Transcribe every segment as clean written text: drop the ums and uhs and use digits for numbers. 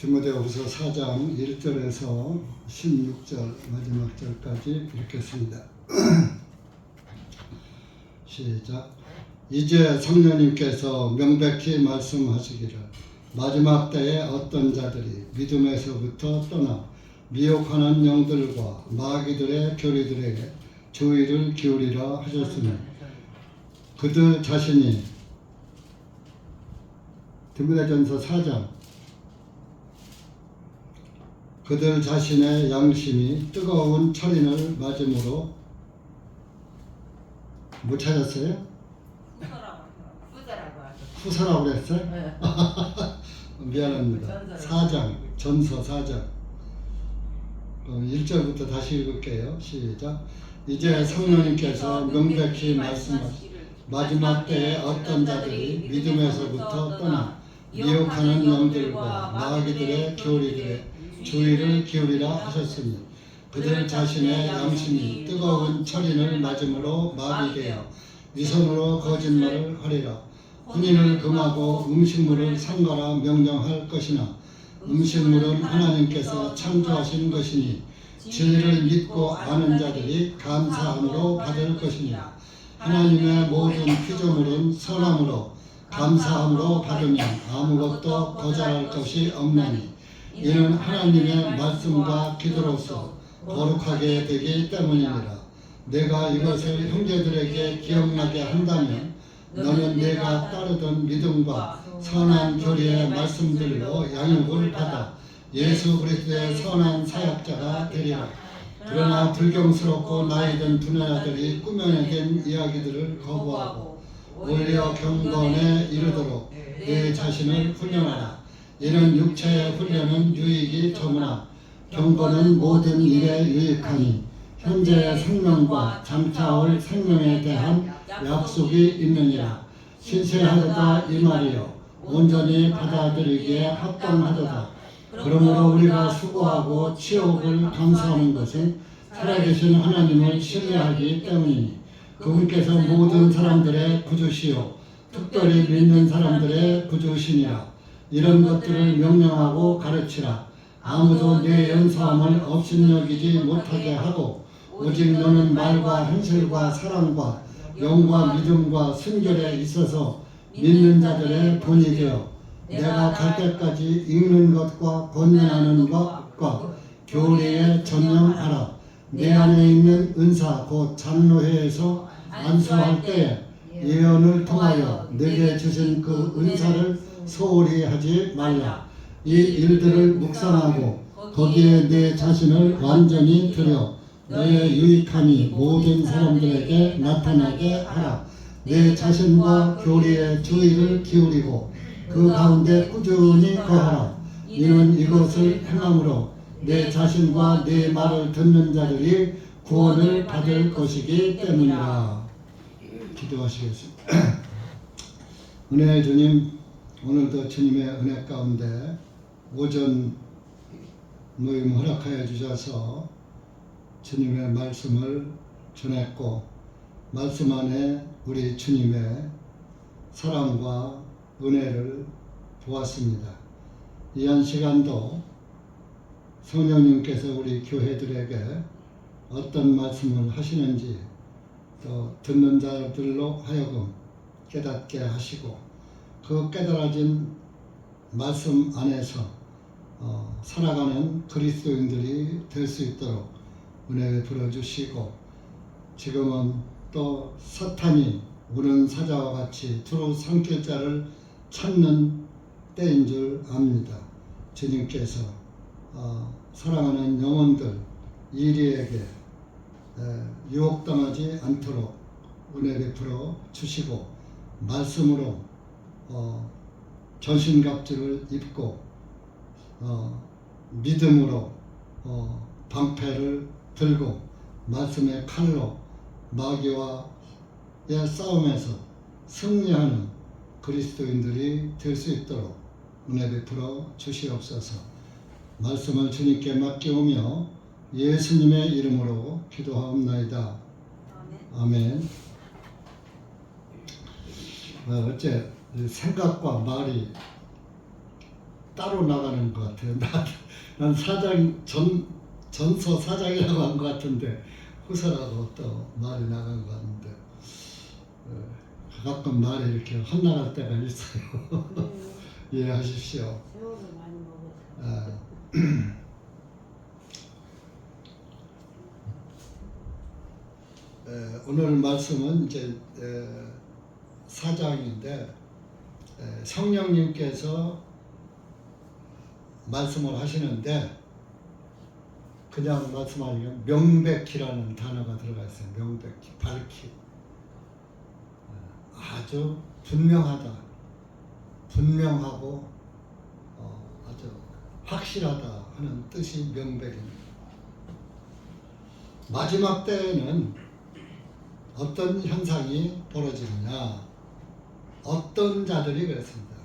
디모데후서 4장 1절에서 16절 마지막 절까지 읽겠습니다. 시작. 이제 성령님께서 명백히 말씀하시기를 마지막 때에 어떤 자들이 믿음에서부터 떠나 미혹하는 영들과 마귀들의 교리들에게 주의를 기울이라 하셨으니 그들 자신이 디모데전서 4장 그들 자신의 양심이 뜨거운 철인을 맞음으로 못 찾았어요? 후서라고 그랬어요? 네. 미안합니다. 4장 전서 4장 1절부터 다시 읽을게요. 시작. 이제 성령님께서 명백히 말씀하시기를 마지막 때에 어떤 자들이 믿음에서부터 떠나 미혹하는 영들과 마귀들의 교리들에 주의를 기울이라 하셨으니 그들 자신의 양심이 뜨거운 철인을 맞음으로 마비되어 위선으로 거짓말을 하리라. 혼인을 금하고 음식물을 삼가라 명령할 것이나 음식물은 하나님께서 창조하신 것이니 진리를 믿고 아는 자들이 감사함으로 받을 것이니라. 하나님의 모든 피조물은 선함으로 감사함으로 받으면 아무것도 거절할 것이 없나니 이는 하나님의 말씀과 기도로서 거룩하게 되기 때문이니라. 내가 이것을 형제들에게 기억나게 한다면 너는 내가 따르던 믿음과 선한 교리의 말씀들로 양육을 받아 예수 그리스도의 선한 사역자가 되리라. 그러나 불경스럽고 나이든 두뇌자들이 꾸며내된 이야기들을 거부하고 오히려 경건에 이르도록 내 자신을 훈련하라. 이는 육체의 훈련은 유익이 적으나 경건은 모든 일에 유익하니 현재의 생명과 장차 올 생명에 대한 약속이 있느니라. 신실하도다 이 말이요 온전히 받아들이기에 합당하도다. 그러므로 우리가 수고하고 치욕을 감수하는 것은 살아계신 하나님을 신뢰하기 때문이니 그분께서 모든 사람들의 구주시요 특별히 믿는 사람들의 구주시니라. 이런 것들을 명령하고 가르치라. 아무도 내 연소함을 업신여기지 못하게 하고 오직 너는 말과 행실과 사랑과 영과 믿음과 순결에 있어서 믿는 자들의 본이 되어 내가 갈 때까지 읽는 것과 권면하는 것과 교리에 전념하라. 내 안에 있는 은사 곧 장로회에서 안수할 때에 예언을 통하여 내게 주신 그 은사를 소홀히 하지 말라. 이 일들을 묵상하고 거기에 내 자신을 완전히 들여 너의 유익함이 모든 사람들에게 나타나게 하라. 내 자신과 교리에 주의를 기울이고 그 가운데 꾸준히 거하라. 이는 이것을 행함으로 내 자신과 내 말을 듣는 자들이 구원을 받을 것이기 때문이라. 기도하시겠습니다. 은혜의 주님, 오늘도 주님의 은혜 가운데 오전 모임 허락하여 주셔서 주님의 말씀을 전했고 말씀 안에 우리 주님의 사랑과 은혜를 보았습니다. 이 한 시간도 성령님께서 우리 교회들에게 어떤 말씀을 하시는지 또 듣는 자들로 하여금 깨닫게 하시고 그 깨달아진 말씀 안에서 살아가는 그리스도인들이 될 수 있도록 은혜 베풀어주시고 지금은 또 사탄이 우는 사자와 같이 두루 삼킬 자를 찾는 때인 줄 압니다. 주님께서 사랑하는 영혼들 이리에게 유혹당하지 않도록 은혜 베풀어 주시고 말씀으로 전신갑주를 입고 믿음으로 방패를 들고 말씀의 칼로 마귀와의 싸움에서 승리하는 그리스도인들이 될 수 있도록 은혜 베풀어 주시옵소서. 말씀을 주님께 맡기오며 예수님의 이름으로 기도하옵나이다. 아멘. 어째 생각과 말이 따로 나가는 것 같아요. 난 사장 전서 사장이라고 한 것 같은데 후서라고 또 말이 나간 것 같은데 가끔 말이 이렇게 헛나갈 때가 있어요. 이해하십시오. 세월을 많이 먹어서. 아, 오늘 말씀은 이제 4장인데 성령님께서 말씀을 하시는데 그냥 말씀하시면 명백히라는 단어가 들어가 있어요. 명백히, 밝히. 아주 분명하다, 분명하고 아주 확실하다 하는 뜻이 명백입니다. 마지막 때에는 어떤 현상이 벌어지느냐, 어떤 자들이 그랬습니다.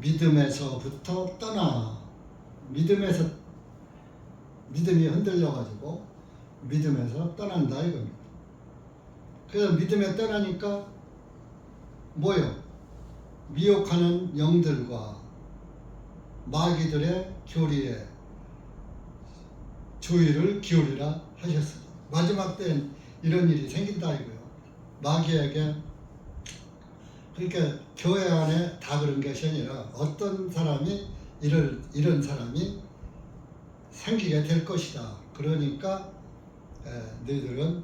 믿음에서부터 떠나, 믿음이 흔들려가지고 믿음에서 떠난다 이겁니다. 그래서 믿음에 떠나니까 뭐요? 미혹하는 영들과 마귀들의 교리에 주의를 기울이라 하셨어요. 마지막 때는 이런 일이 생긴다 이거예요. 마귀에게. 그러니까 교회 안에 다 그런 것이 아니라 어떤 사람이 이런 사람이 생기게 될 것이다. 그러니까 너희들은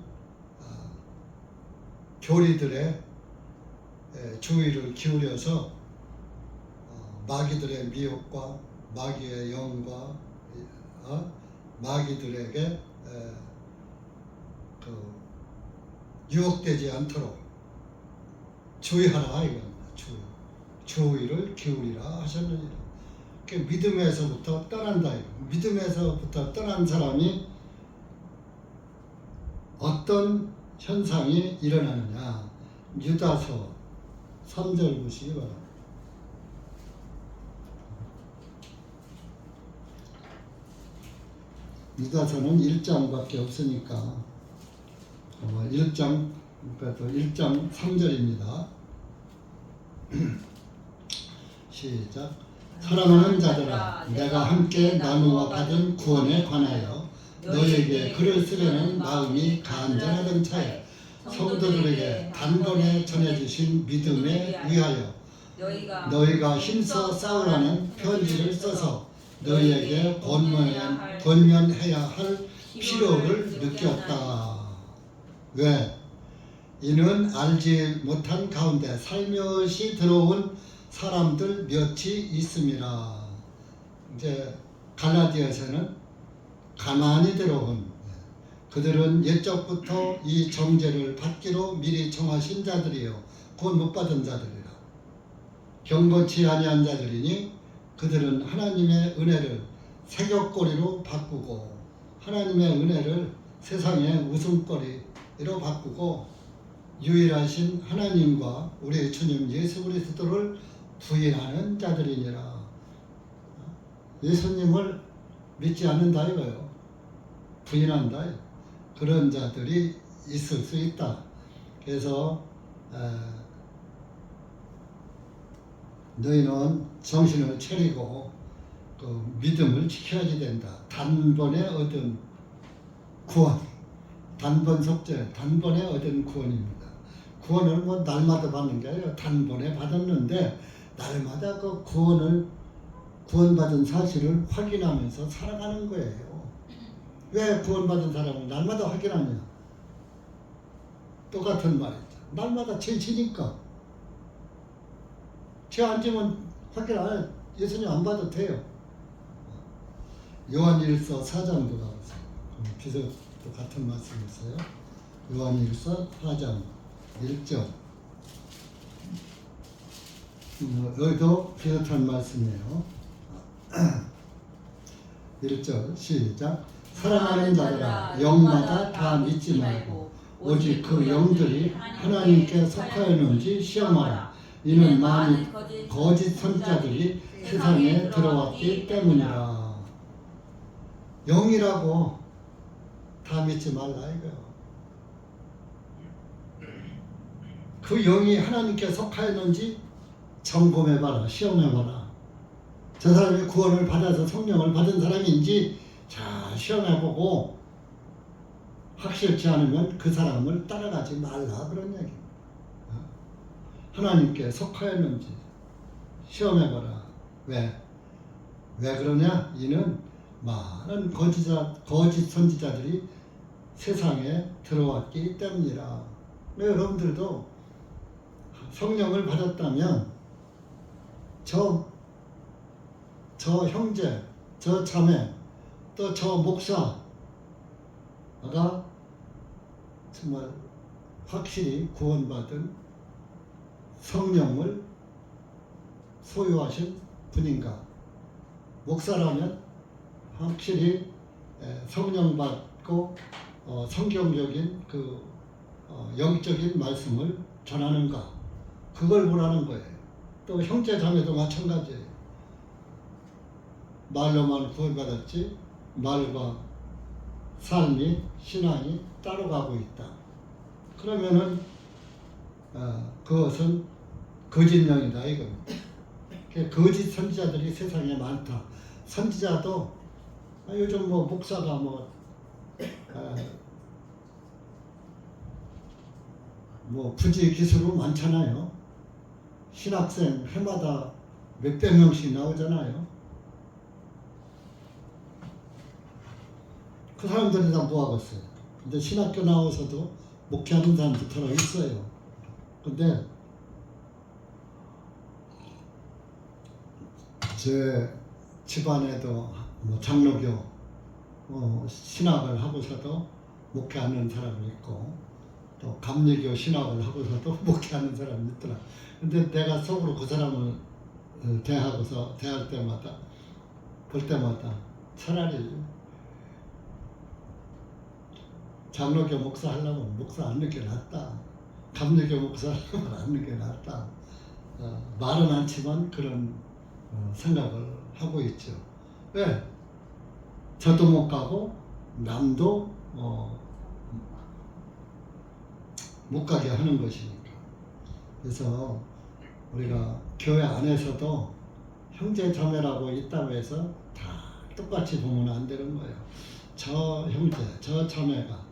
교리들의 주의를 기울여서 마귀들의 미혹과 마귀의 영과 마귀들에게 유혹되지 않도록 주의하라 이겁니다. 주의를 기울이라 하셨느니라. 믿음에서부터 떠난다. 믿음에서부터 떠난 사람이 어떤 현상이 일어나느냐. 유다서 3절 보시기 바랍니다. 유다서는 1장밖에 없으니까 1장, 그러니까 1장 3절입니다. 시작. 사랑하는 자들아, 내가 함께 나누어 받은 구원에 관하여 너에게 글을 쓰려는 마음이 간절하던 차에 성도들에게 단번에 전해주신 믿음에 의하여 너희가 힘써 싸우라는 편지를 써서 너희에게 권면해야 할 필요를 느꼈다. 왜? 이는 알지 못한 가운데 살며시 들어온 사람들 몇이 있음이라. 이제 갈라디아서는 가만히 들어온 그들은 옛적부터 이 정죄를 받기로 미리 정하신 자들이요 곧 못 받은 자들이라. 경건치 아니한 자들이니 그들은 하나님의 은혜를 새벽거리로 바꾸고 하나님의 은혜를 세상의 웃음거리로 바꾸고 유일하신 하나님과 우리 주님 예수 그리스도를 부인하는 자들이니라. 예수님을 믿지 않는다 이거요. 부인한다. 그런 자들이 있을 수 있다. 그래서 너희는 정신을 차리고 그 믿음을 지켜야지 된다. 단번에 얻은 구원, 단번 속죄, 단번에 얻은 구원입니다. 구원을 뭐 날마다 받는 게 아니라 단번에 받았는데 날마다 그 구원받은 사실을 확인하면서 살아가는 거예요. 왜 구원받은 사람은 날마다 확인하냐? 똑같은 말이죠. 날마다 죄 지니까. 죄 안 지면 확인 안 해. 예수님 안 받아도 돼요. 요한일서 4장도 나왔어요. 비슷도 같은 말씀이 있어요. 요한일서 4장 1절. 여기도 비슷한 말씀이에요. 1절 시작. 사랑하는 자들아, 영마다 다 믿지 말고 오직 그 영들이 하나님께 속하였는지 시험하라. 이는 많은 거짓 선자들이 세상에 들어왔기 때문이라. 영이라고 다 믿지 말라 이거요. 그 영이 하나님께 속하였는지 점검해봐라, 시험해봐라. 저 사람이 구원을 받아서 성령을 받은 사람인지 잘 시험해보고 확실치 않으면 그 사람을 따라가지 말라 그런 얘기입니다. 하나님께 속하였는지 시험해봐라. 왜 그러냐? 이는 많은 거짓 선지자들이 세상에 들어왔기 때문이라. 여러분들도 성령을 받았다면 저 형제, 저 자매, 또 저 목사가 정말 확실히 구원받은 성령을 소유하신 분인가? 목사라면 확실히 성령 받고 성경적인 그 영적인 말씀을 전하는가? 그걸 보라는 거예요. 또 형제 자매도 마찬가지예요. 말로만 구원받았지 말과 삶이 신앙이 따로 가고 있다. 그러면은 그것은 거짓령이다 이겁니다. 거짓 선지자들이 세상에 많다. 선지자도 요즘 뭐 목사가 뭐 부지 기수로 많잖아요. 신학생 해마다 몇백 명씩 나오잖아요. 그 사람들이 다 뭐하겠어요. 근데 신학교 나와서도 목회하는 사람도 들어 있어요. 근데 제 집안에도 뭐 장로교 신학을 하고서도 목회하는 사람이 있고 또 감리교 신학을 하고서도 목회하는 사람이 있더라. 근데 내가 속으로 그 사람을 대할 때마다 볼 때마다 차라리 장로교 목사 하려면 목사 안 넣는 게 낫다. 감리교 목사 하려면 안 넣는 게 낫다. 말은 않지만 그런 생각을 하고 있죠. 왜? 저도 못 가고 남도 못 가게 하는 것이니까. 그래서 우리가 교회 안에서도 형제 자매라고 있다고 해서 다 똑같이 보면 안 되는 거예요. 저 형제, 저 자매가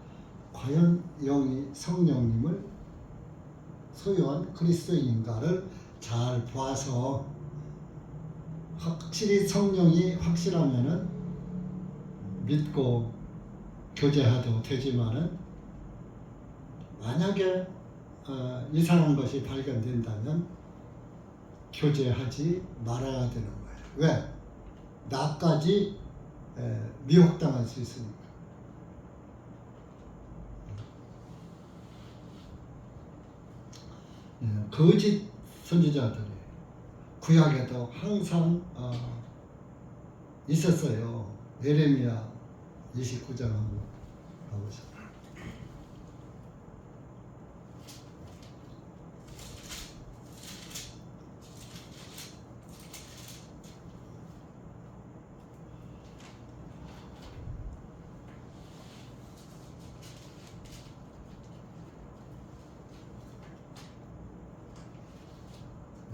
과연 영이 성령님을 소유한 그리스도인가를 잘 봐서 확실히 성령이 확실하면은 믿고 교제해도 되지만은 만약에 이상한 것이 발견된다면 교제하지 말아야 되는 거예요. 왜? 나까지 미혹당할 수 있으니까. 거짓 선지자들이 구약에도 항상 있었어요. 예레미야 29장 한번 가보세요.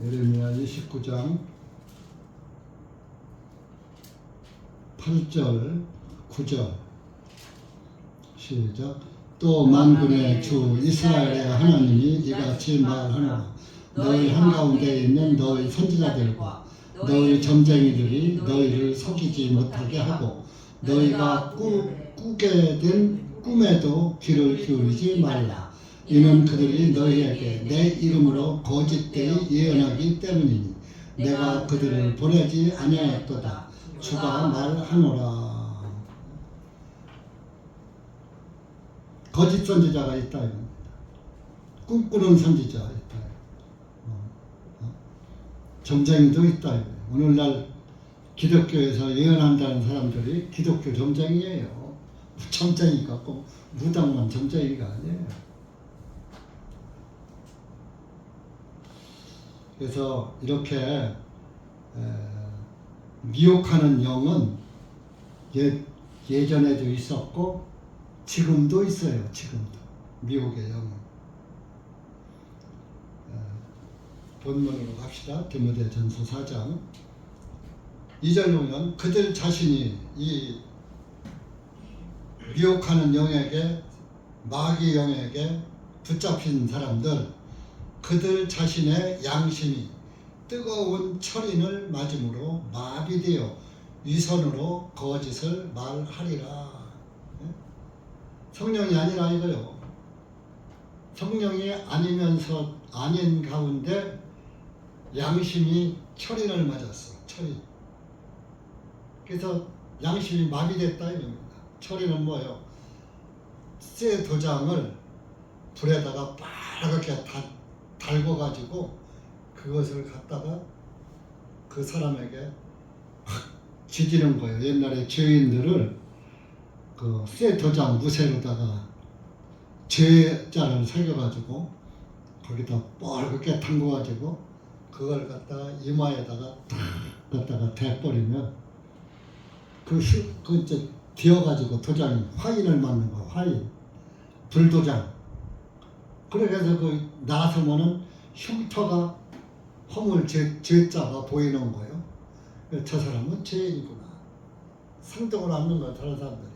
예레미야 29장 8절 9절 시작. 또 만군의 주 이스라엘의 하나님이 이같이 말하노라. 너희 한가운데 있는 너희 선지자들과 너희 점쟁이들이 너희를 속이지 못하게 하고 너희가 꾸게 된 꿈에도 귀를 기울이지 말라. 이는 그들이 너희에게 내 이름으로 거짓되이 예언하기 때문이니 내가 그들을 보내지 아니하였도다. 주가 말하노라. 거짓 선지자가 있다. 꿈꾸는 선지자 있다. 점쟁이도 있다. 오늘날 기독교에서 예언한다는 사람들이 기독교 점쟁이에요. 점쟁이 같고 무당만 점쟁이가 아니에요. 그래서 이렇게 미혹하는 영은 예전에도 있었고 지금도 있어요. 지금도 미혹의 영은. 본문으로 갑시다. 디모데전서 4장 2절 보면 그들 자신이 이 미혹하는 영에게 마귀 영에게 붙잡힌 사람들 그들 자신의 양심이 뜨거운 철인을 맞음으로 마비되어 위선으로 거짓을 말하리라. 성령이 아니라 이거요. 성령이 아니면서 아닌 가운데 양심이 철인을 맞았어. 철인. 그래서 양심이 마비됐다 이겁니다. 철인은 뭐예요? 쇠 도장을 불에다가 빨갛게 달궈가지고 그것을 갖다가 그 사람에게 확 지지는 거예요. 옛날에 죄인들을 그 쇠 도장 무쇠로다가 죄자를 새겨가지고 거기다 빨갛게 담궈가지고 그걸 갖다가 이마에다가 딱 갖다가 대버리면 그 이제 뒤어가지고 도장이 화인을 맞는 거야. 화인 불도장. 그래서 그 나서면은 흉터가 허물 죄자가 보이는 거예요. 저 사람은 죄인이구나. 상독을 않는 거야 다른 사람들이.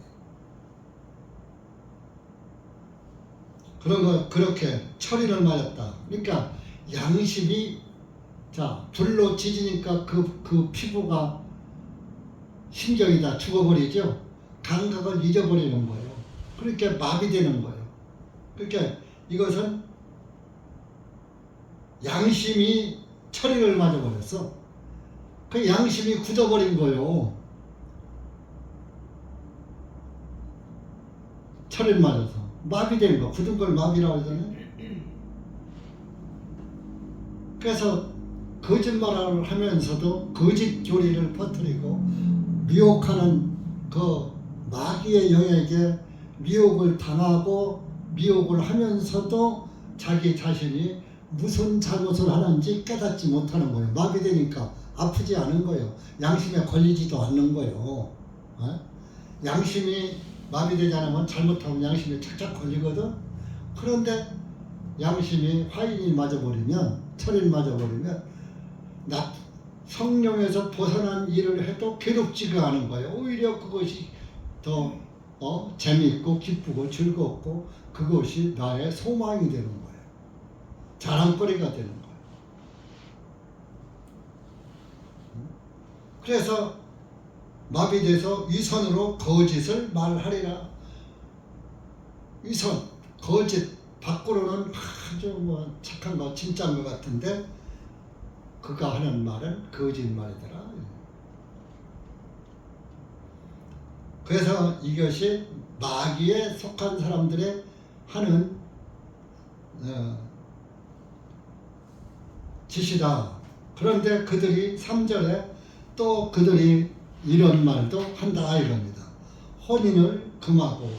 그런 거 그렇게 철인을 맞았다. 그러니까 양심이 자 불로 지지니까 그 피부가 신경이 다 죽어버리죠. 감각을 잊어버리는 거예요. 그렇게 마비되는 거예요. 그러니까 이것은 양심이 철인을 맞아버렸어. 그 양심이 굳어버린 거예요. 철인 맞아서 마비된 거, 굳은 걸 마비라고 하잖아요. 그래서 거짓말을 하면서도 거짓 교리를 퍼뜨리고 미혹하는 그 마귀의 영에게 미혹을 당하고 미혹을 하면서도 자기 자신이 무슨 잘못을 하는지 깨닫지 못하는 거예요. 마비되니까 아프지 않은 거예요. 양심에 걸리지도 않는 거예요. 양심이 마비되지 않으면 잘못하면 양심에 착착 걸리거든. 그런데 양심이 화인이 맞아버리면 철인 맞아버리면 성령에서 벗어난 일을 해도 괴롭지가 않은 거예요. 오히려 그것이 더 재미있고 기쁘고 즐겁고 그것이 나의 소망이 되는 거예요. 자랑거리가 되는 거예요. 그래서 마비돼서 위선으로 거짓을 말하리라. 위선, 거짓 밖으로는 아주 뭐 착한 거 진짜인 것 같은데 그가 하는 말은 거짓말이더라. 그래서 이것이 마귀에 속한 사람들의 하는 짓이다. 그런데 그들이 3절에 또 그들이 이런 말도 한다 이겁니다. 혼인을 금하고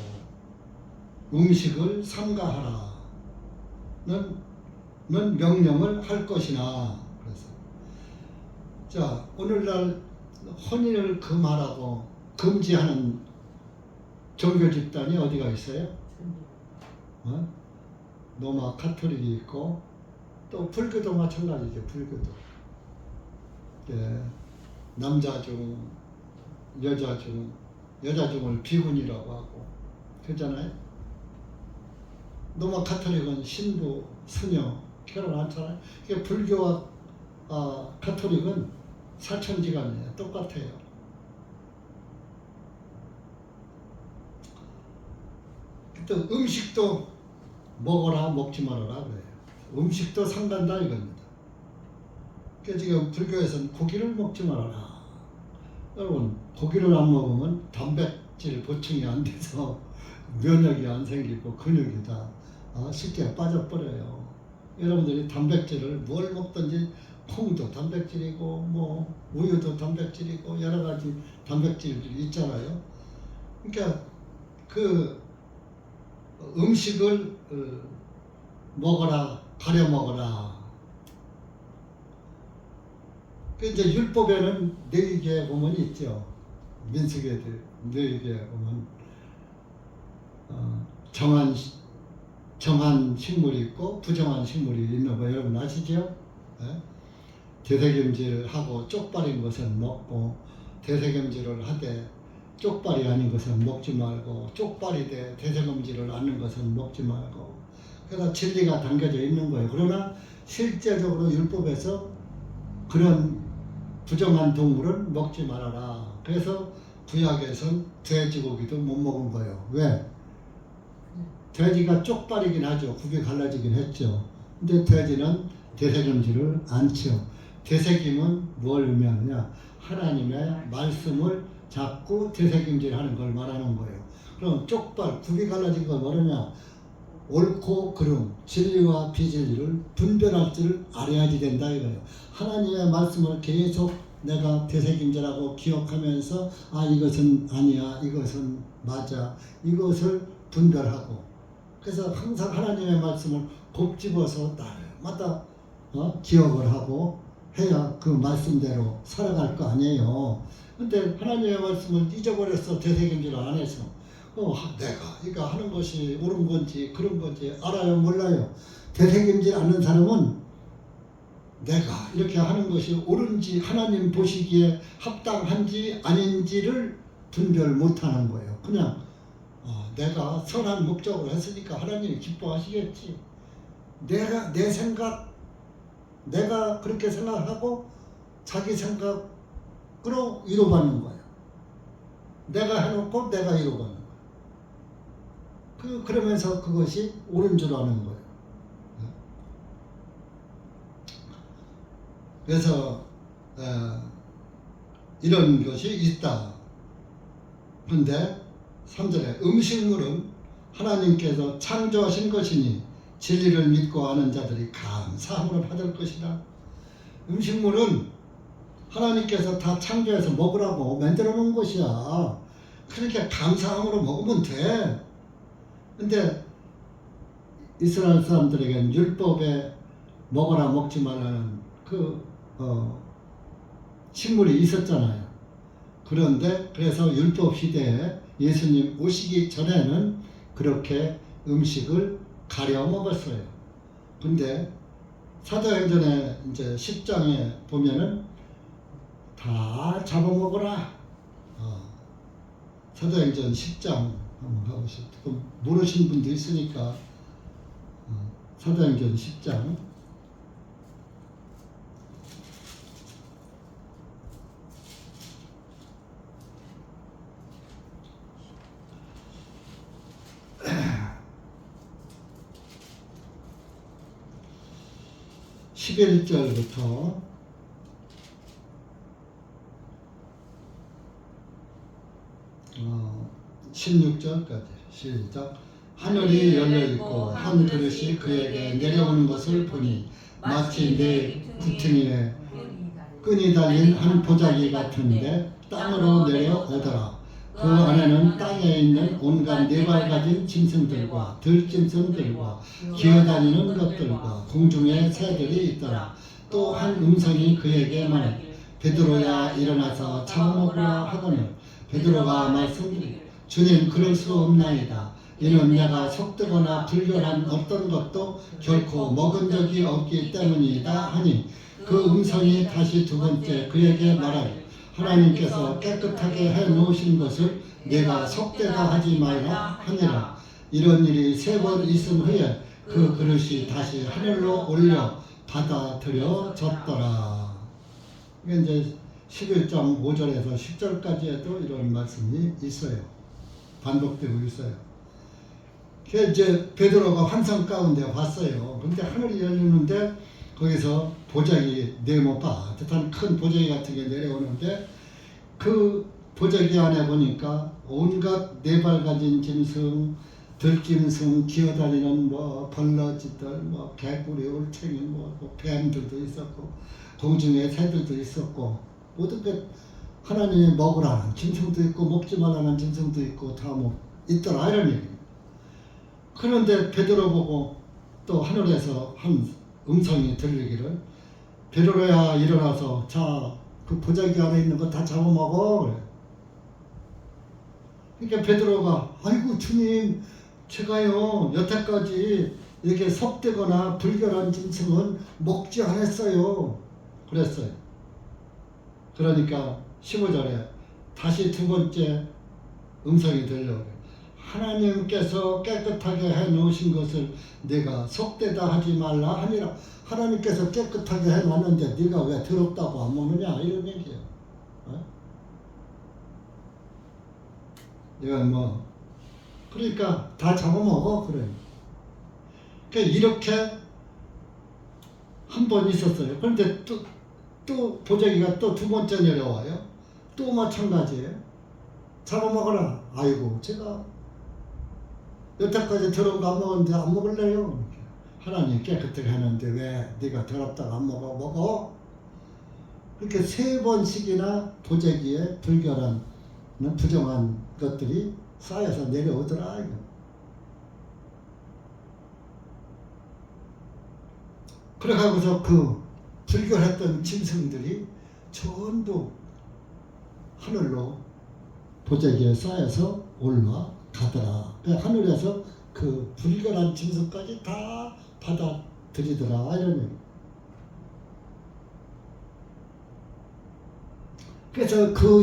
음식을 삼가하라는 명령을 할 것이나. 그래서 자 오늘날 혼인을 금하라고 금지하는 종교 집단이 어디가 있어요? 로마 카톨릭이 있고 또 불교도 마찬가지죠. 불교도 남자 중 여자 중을 비군이라고 하고 그러잖아요. 로마 카톨릭은 신부 수녀 결혼 않잖아요. 그러니까 불교와 카톨릭은 사천지간이에요. 똑같아요. 또 음식도 먹어라 먹지 말아라 그래요. 음식도 상간다 이겁니다. 그러니까 지금 불교에서는 고기를 먹지 말아라. 여러분 고기를 안 먹으면 단백질 보충이 안 돼서 면역이 안 생기고 근육이 다 쉽게 빠져버려요. 여러분들이 단백질을 뭘 먹든지 콩도 단백질이고 뭐 우유도 단백질이고 여러 가지 단백질들이 있잖아요. 그러니까 그 음식을 먹어라 가려 먹어라. 그 이제 율법에는 너희에게 보면 있죠. 민수기에 너희에게 보면 정한 식물이 있고 부정한 식물이 있는 거 여러분 아시죠? 네? 되새김질하고 쪽발인 것은 먹고, 되새김질을 하되 쪽발이 아닌 것은 먹지 말고, 쪽발이 돼 되새김질을 하는 것은 먹지 말고. 그래서 진리가 담겨져 있는 거예요. 그러나 실제적으로 율법에서 그런 부정한 동물은 먹지 말아라. 그래서 구약에선 돼지고기도 못 먹은 거예요. 왜? 돼지가 쪽발이긴 하죠. 굽이 갈라지긴 했죠. 근데 돼지는 되새김질을 않죠. 되새김은 뭘 의미하느냐? 하나님의 말씀을 자꾸 되새김질하는 걸 말하는 거예요. 그럼 쪽발, 굽이 갈라진 건 뭐냐? 옳고 그름, 진리와 비진리를 분별할 줄 알아야지 된다 이거예요. 하나님의 말씀을 계속 내가 되새김질하고 기억하면서 이것은 아니야, 이것은 맞아, 이것을 분별하고, 그래서 항상 하나님의 말씀을 곱집어서 날마다 기억을 하고 해야 그 말씀대로 살아갈 거 아니에요. 근데 하나님의 말씀을 잊어버려서 되새김질을 안 해서 내가 이거 하는 것이 옳은 건지 그런 건지 알아요, 몰라요? 되새김질 않는 사람은 내가 이렇게 하는 것이 옳은지 하나님 보시기에 합당한지 아닌지를 분별 못하는 거예요. 그냥 내가 선한 목적으로 했으니까 하나님이 기뻐하시겠지. 내 생각, 내가 그렇게 생각하고 자기 생각으로 위로받는 거예요. 내가 해놓고 내가 위로받는 거예요. 그러면서 그것이 옳은 줄 아는 거예요. 그래서 이런 것이 있다. 그런데 3절에 음식물은 하나님께서 창조하신 것이니 진리를 믿고 아는 자들이 감사함으로 받을 것이다. 음식물은 하나님께서 다 창조해서 먹으라고 만들어 놓은 것이야. 그렇게 감사함으로 먹으면 돼. 근데 이스라엘 사람들에게는 율법에 먹어라 먹지 말라는 식물이 있었잖아요. 그런데 그래서 율법 시대에 예수님 오시기 전에는 그렇게 음식을 가려 먹었어요. 근데 사도행전에 이제 10장에 보면은 다 잡아먹어라. 사도행전 10장 한번 가보시죠. 모르신 분도 있으니까 사도행전 10장 11절부터 16절까지 시작. 하늘이 열려있고 한 그릇이 그에게 내려오는 것을 보니 마치 내 구퉁이에 끈이 달린 한 보자기 같은데 땅으로 내려오더라. 그 안에는 땅에 있는 온갖 네발 가진 짐승들과 들짐승들과 기어다니는 것들과 공중의 새들이 있더라. 또 한 음성이 그에게 말하기를 베드로야 일어나서 잡아먹으라 하거늘 베드로가 말씀드리기를 주님 그럴 수 없나이다. 이는 내가 속되거나 불결한 어떤 것도 결코 먹은 적이 없기 때문이다 하니 그 음성이 다시 두 번째 그에게 말하기를 하나님께서 깨끗하게 해놓으신 것을 내가 속되다 하지 말라 하니라. 이런 일이 3번 있은 후에 그 그릇이 다시 하늘로 올려 받아들여졌더라. 이게 이제 11장 5절에서 10절까지에도 이런 말씀이 있어요. 반복되고 있어요. 그 이제 베드로가 환상 가운데 봤어요. 근데 하늘이 열리는데 거기서 보자기 네모 따뜻한 큰 보자기 같은 게 내려오는데 그 보자기 안에 보니까 온갖 네발 가진 짐승, 들짐승, 기어다니는 벌러지들, 개구리, 올챙이, 뱀들도 있었고 공중에 새들도 있었고 모든 게 하나님이 먹으라는 짐승도 있고 먹지 말라는 짐승도 있고 다 있더라 이런 얘기예요. 그런데 베드로 보고 또 하늘에서 한 음성이 들리기를 베드로야 일어나서 자 그 보자기 안에 있는 거 다 잡아먹어 그래. 그러니까 베드로가 아이고 주님 제가요 여태까지 이렇게 속되거나 불결한 짐승은 먹지 않았어요. 그랬어요. 그러니까 15절에 다시 두 번째 음성이 들려오고 하나님께서 깨끗하게 해놓으신 것을 네가 속되다 하지 말라 하니라. 하나님께서 깨끗하게 해놨는데 네가 왜 더럽다고 안 먹느냐 이런 얘기예요. 어? 이건 뭐 그러니까 다 잡아먹어 그래. 그러니까 이렇게 한 번 있었어요. 그런데 또 보자기가 또 두 번째 내려와요. 또 마찬가지예요. 잡아먹어라. 아이고 제가 여태까지 더러운 거 안 먹었는데 안 먹을래요. 하나님 깨끗하게 하는데 왜 네가 더럽다고 안 먹어? 이렇게 세 번씩이나 보자기에 불결한 부정한 것들이 쌓여서 내려오더라. 이거. 그래가지고서 그 불결했던 짐승들이 전부 하늘로 보자기에 쌓여서 올라가더라. 하늘에서 그 불결한 짐승까지 다 받아들이더라. 이런 얘기. 그래서 그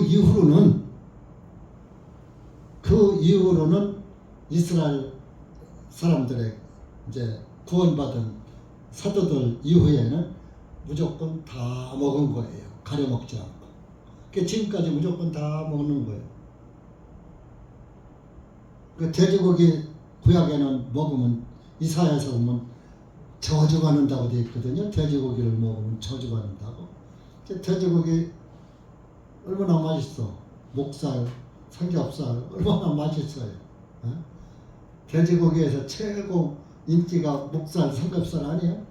이후로는 이스라엘 사람들의 이제 구원받은 사도들 이후에는 무조건 다 먹은 거예요. 가려 먹지 않고. 그러니까 지금까지 무조건 다 먹는 거예요. 그 돼지고기 구약에는 먹으면 이사야에서 보면 저주가 난다고 되어 있거든요. 돼지고기를 먹으면 저주가 난다고. 돼지고기 얼마나 맛있어. 목살, 삼겹살 얼마나 맛있어요. 어? 돼지고기에서 최고 인기가 목살, 삼겹살 아니에요?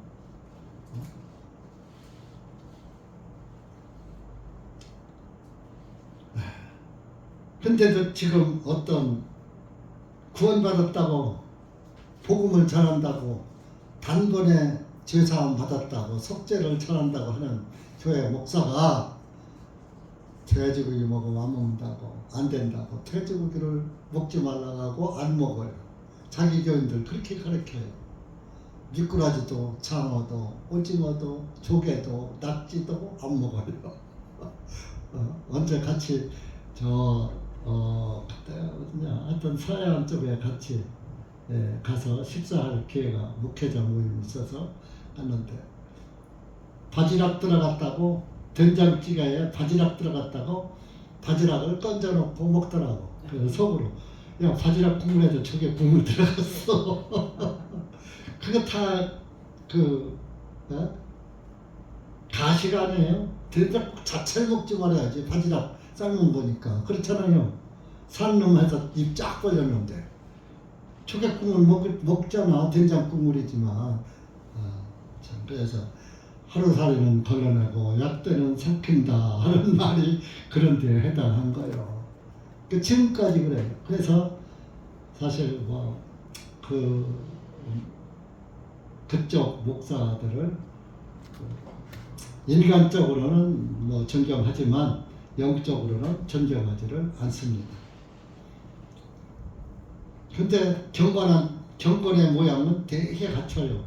근데도 지금 어떤 구원받았다고 복음을 전한다고 단번에 죄사함 받았다고 속죄를 전한다고 하는 교회 목사가 돼지고기 먹으면 안 먹는다고 안 된다고 돼지고기를 먹지 말라고 하고 안 먹어요. 자기 교인들 그렇게 가르쳐요. 미꾸라지도 장어도 오징어도 조개도 낙지도 안 먹어요. 언제 같이 그때 어디냐 하여튼 서해안 쪽에 같이 가서 식사할 기회가 목회자 모임이 있어서 갔는데 바지락 들어갔다고 된장찌개에 바지락 들어갔다고 바지락을 건져놓고 먹더라고. 그 속으로 야 바지락 국물에도 저게 국물 들어갔어. 그거 다 가식 아니에요? 된장 자체를 먹지 말아야지. 바지락 삶은 거니까. 그렇잖아요. 산 놈 해서 입 쫙 벌렸는데 초계국물 먹잖아. 된장 국물이지만. 참 그래서 하루살이는 걸러내고 약대는 삭힌다 하는 말이 그런 데에 해당한 거예요. 지금까지 그래요. 그래서 사실 그쪽 목사들을 인간적으로는 존경하지만 영적으로는 존경하지를 않습니다. 근데 경건의 모양은 되게 갖춰요.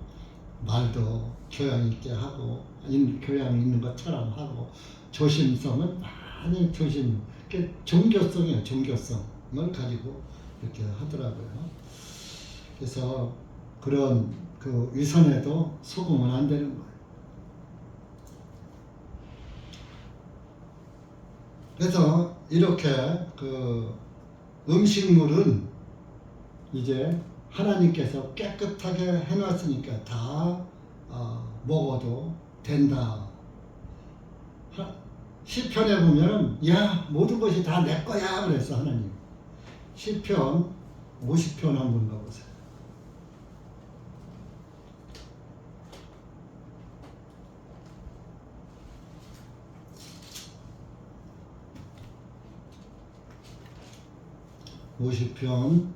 말도 교양 있게 하고 교양이 있는 것처럼 하고 조심성은 많이 종교성이에요. 종교성을 가지고 이렇게 하더라고요. 그래서 그런 그 위선에도 속으면 안 되는 거예요. 그래서 이렇게 그 음식물은 이제 하나님께서 깨끗하게 해놨으니까 다 먹어도 된다. 시편에 보면 야 모든 것이 다 내 거야 그랬어 하나님. 시편 50편 한번 가보세요. (50편)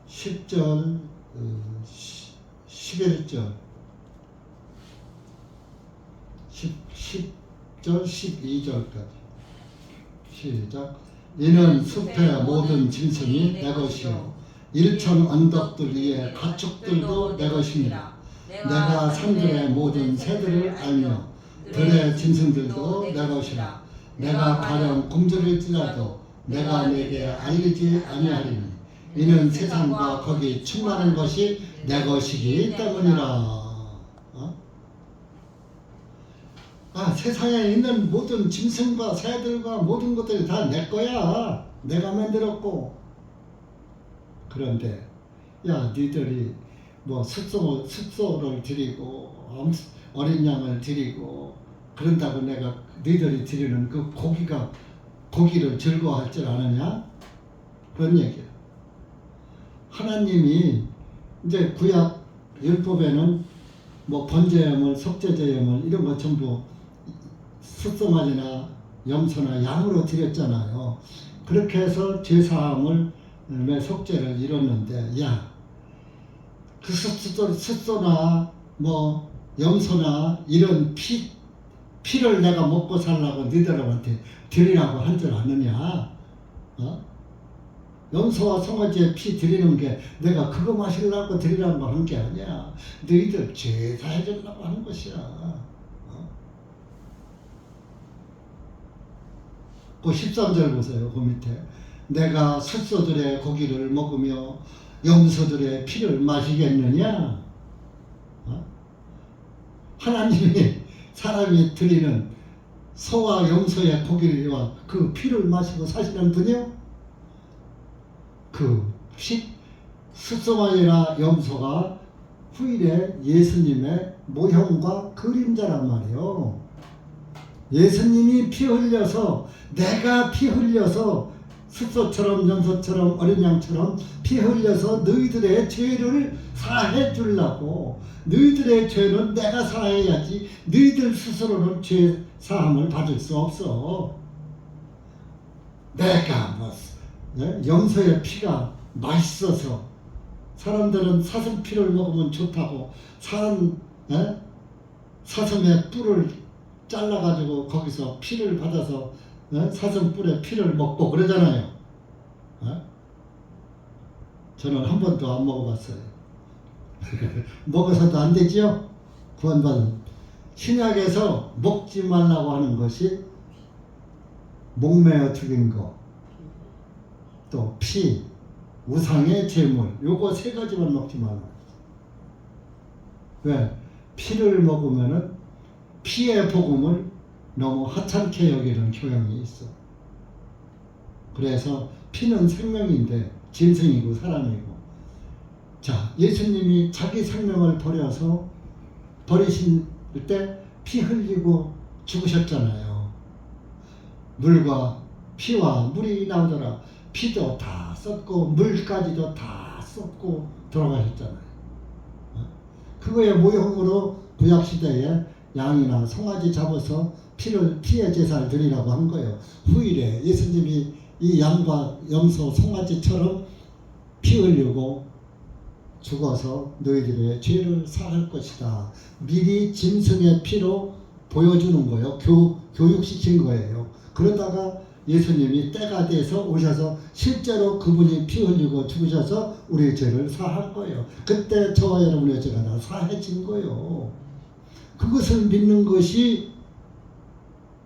10절 11절 10절 12절까지 시작. 이는 숲의 모든 짐승이 내 것이요 일천 언덕들 위에 가축들도 내 것입니다. 내가 산들의 모든 새들을 알며 들의 짐승들도 내 것이라. 내가 가령 굶주릴지라도 내가 내게 알리지 아니하리니 이는 세상과 거기 충만한 것이 내 것이기 때문이라. 세상에 있는 모든 짐승과 새들과 모든 것들이 다 내 거야. 내가 만들었고. 그런데 니들이 뭐 숙소를 드리고 어린 양을 드리고 그런다고 내가 너희들이 드리는 그 고기를 즐거워할 줄 아느냐? 그런 얘기야. 하나님이 이제 구약 율법에는 뭐 번제물, 속죄제물 이런 거 전부 숫송아지나 염소나 양으로 드렸잖아요. 그렇게 해서 제사함을 속죄를 이뤘는데 그 숫소나 뭐 염소나 이런 피를 내가 먹고 살라고 너희들한테 드리라고 한 줄 아느냐? 염소와 송아지의 피 드리는 게 내가 그거 마시려고 드리라고 한 게 아니야. 너희들 제사해 주려고 하는 것이야. 그 13절 보세요. 그 밑에 내가 숫소들의 고기를 먹으며 염소들의 피를 마시겠느냐? 하나님이 사람이 드리는 소와 염소의 고기와 그 피를 마시고 사시는 분이요? 그 숫소만이나 염소가 후일에 예수님의 모형과 그림자란 말이에요. 예수님이 피 흘려서 내가 피 흘려서 숫소처럼 염소처럼 어린 양처럼 피 흘려서 너희들의 죄를 사해 주려고. 너희들의 죄는 내가 사해야지 너희들 스스로는 죄 사함을 받을 수 없어. 내가 염소의 피가 맛있어서 사람들은 사슴 피를 먹으면 좋다고 사슴의 뿔을 잘라가지고 거기서 피를 받아서 사슴 뿔에 피를 먹고 그러잖아요. 저는 한 번도 안 먹어봤어요. 먹어서도 안 되지요? 구원받은 신약에서 먹지 말라고 하는 것이 목매어 죽인 거, 또 피, 우상의 제물, 요거 세 가지만 먹지 말라. 왜? 피를 먹으면은 피의 복음을 너무 하찮게 여기는 교양이 있어. 그래서 피는 생명인데 짐승이고 사람이고. 자, 예수님이 자기 생명을 버리신 때 피 흘리고 죽으셨잖아요. 물과 피와 물이 나오더라. 피도 다 썼고 물까지도 다 썼고 돌아가셨잖아요. 그거의 모형으로 구약시대에 양이나 송아지 잡아서 피의 제사를 드리라고 한 거예요. 후일에 예수님이 이 양과 염소, 송아지처럼 피 흘리고 죽어서 너희들의 죄를 사할 것이다. 미리 짐승의 피로 보여주는 거예요. 교육시킨 거예요. 그러다가 예수님이 때가 돼서 오셔서 실제로 그분이 피 흘리고 죽으셔서 우리의 죄를 사할 거예요. 그때 저와 여러분의 죄가 다 사해진 거예요. 그것을 믿는 것이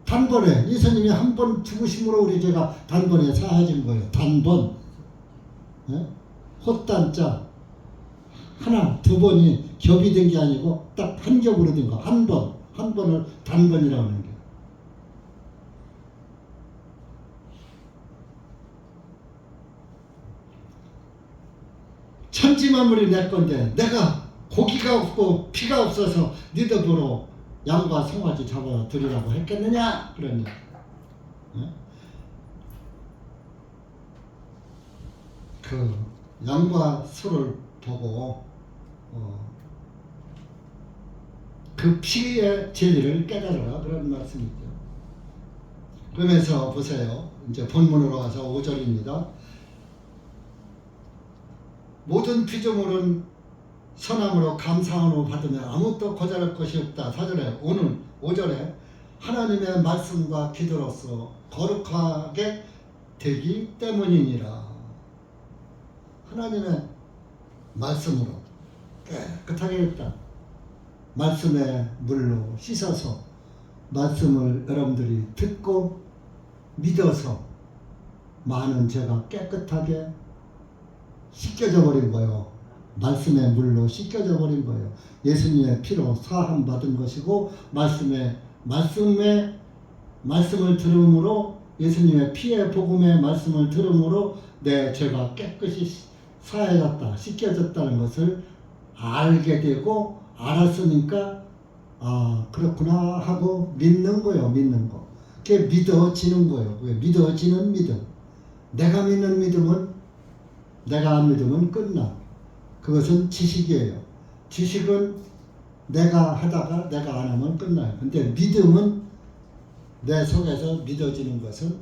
단번에 예수님이 한 번 죽으심으로 우리 죄가 단번에 사해진 거예요. 단번. 헛단자 하나, 두 번이 겹이 된 게 아니고 딱 한 겹으로 된 거. 한 번을 단번이라고 하는 게. 천지만물이 내 건데 내가 고기가 없고 피가 없어서 니들 보러 양과 송아지 잡아 드리라고 했겠느냐? 그러냐? 그 양과 소를 보고 그 피의 진리를 깨달으라 그런 말씀이죠. 그러면서 보세요. 이제 본문으로 가서 5절입니다. 모든 피조물은 선함으로 감사함으로 받으면 아무것도 거절할 것이 없다. 4절에 오는 5절에 하나님의 말씀과 기도로서 거룩하게 되기 때문이니라. 하나님의 말씀으로 깨끗하게 했다. 말씀의 물로 씻어서 말씀을 여러분들이 듣고 믿어서 많은 죄가 깨끗하게 씻겨져 버린 거예요. 말씀의 물로 씻겨져 버린 거예요. 예수님의 피로 사함 받은 것이고 말씀을 들음으로 예수님의 피의 복음의 말씀을 들음으로 내 죄가 깨끗이 사해졌다, 씻겨졌다는 것을 알게 되고 알았으니까 그렇구나 하고 믿는 거예요. 믿는 거. 그게 믿어지는 거예요. 그게 믿어지는 믿음. 내가 믿는 믿음은 내가 안 믿으면 끝나. 그것은 지식이에요. 지식은 내가 하다가 내가 안 하면 끝나요. 근데 믿음은 내 속에서 믿어지는 것은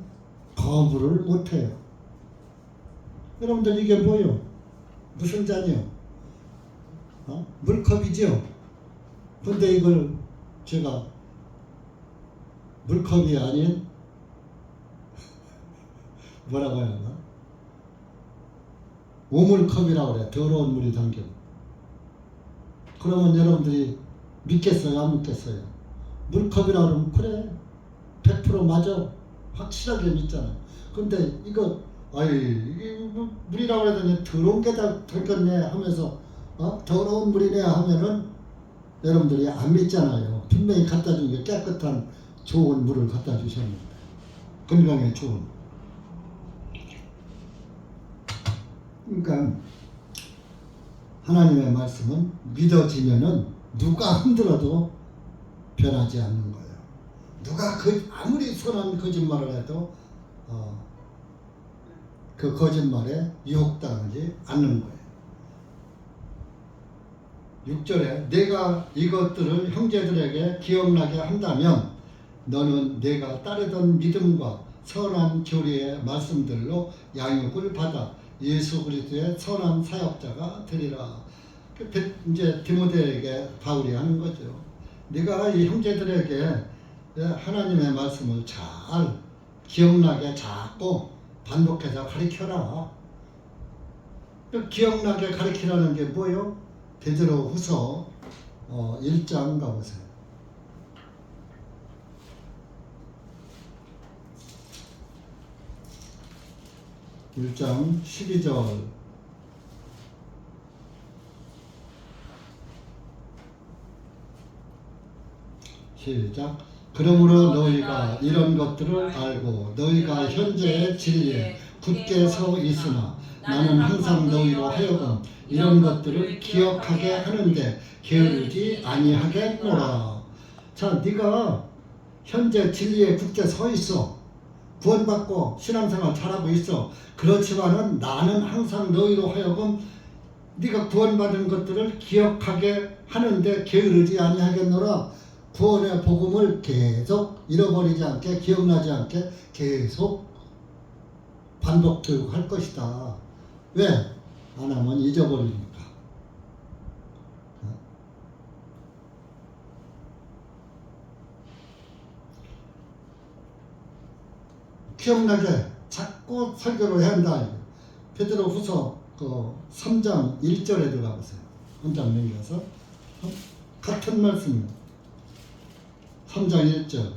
거부를 못해요. 여러분들 이게 뭐예요? 무슨 잔이요? 물컵이죠? 근데 이걸 제가 물컵이 아닌 뭐라고 해야 하나? 오물컵이라고 그래. 더러운 물이 담긴. 그러면 여러분들이 믿겠어요? 안 믿겠어요? 물컵이라고 그러면 그래. 100% 맞아. 확실하게 믿잖아요. 근데 이거 이게 물이라고 그러더니 더러운 게 다 들켰네 하면서 더러운 물이네 하면은 여러분들이 안 믿잖아요. 분명히 갖다 준 게 깨끗한 좋은 물을 갖다 주셨는데 건강에 좋은. 그러니까 하나님의 말씀은 믿어지면은 누가 흔들어도 변하지 않는 거예요. 누가 아무리 선한 거짓말을 해도 그 거짓말에 유혹당하지 않는 거예요. 6절에 내가 이것들을 형제들에게 기억나게 한다면 너는 내가 따르던 믿음과 선한 교리의 말씀들로 양육을 받아 예수 그리스도의 선한 사역자가 되리라. 이제 디모데에게 바울이 하는 거죠. 네가 이 형제들에게 하나님의 말씀을 잘 기억나게 자꾸 반복해서 가르쳐라. 기억나게 가르치라는 게 뭐예요? 베드로후서 1장 가보세요. 1장 12절 시작. 그러므로 너희가 이런 것들을 알고 너희가 현재의 진리에 굳게 서 있으나 나는 항상 너희로 하여금 이런 것들을 기억하게 하는데 게으르지 아니하겠노라. 자, 네가 현재 진리에 굳게 서 있어. 구원받고 신앙생활 잘하고 있어. 그렇지만은 나는 항상 너희로 하여금 네가 구원받은 것들을 기억하게 하는데 게으르지 아니하겠노라. 구원의 복음을 계속 잃어버리지 않게, 기억나지 않게 계속 반복 교육할 것이다. 왜? 안 하면 잊어버리니까. 기억나게 자꾸 설교를 해야 한다. 베드로후서 3장 1절에 들어가 보세요. 한 장 넘겨서 같은 말씀입니다. 3장 1절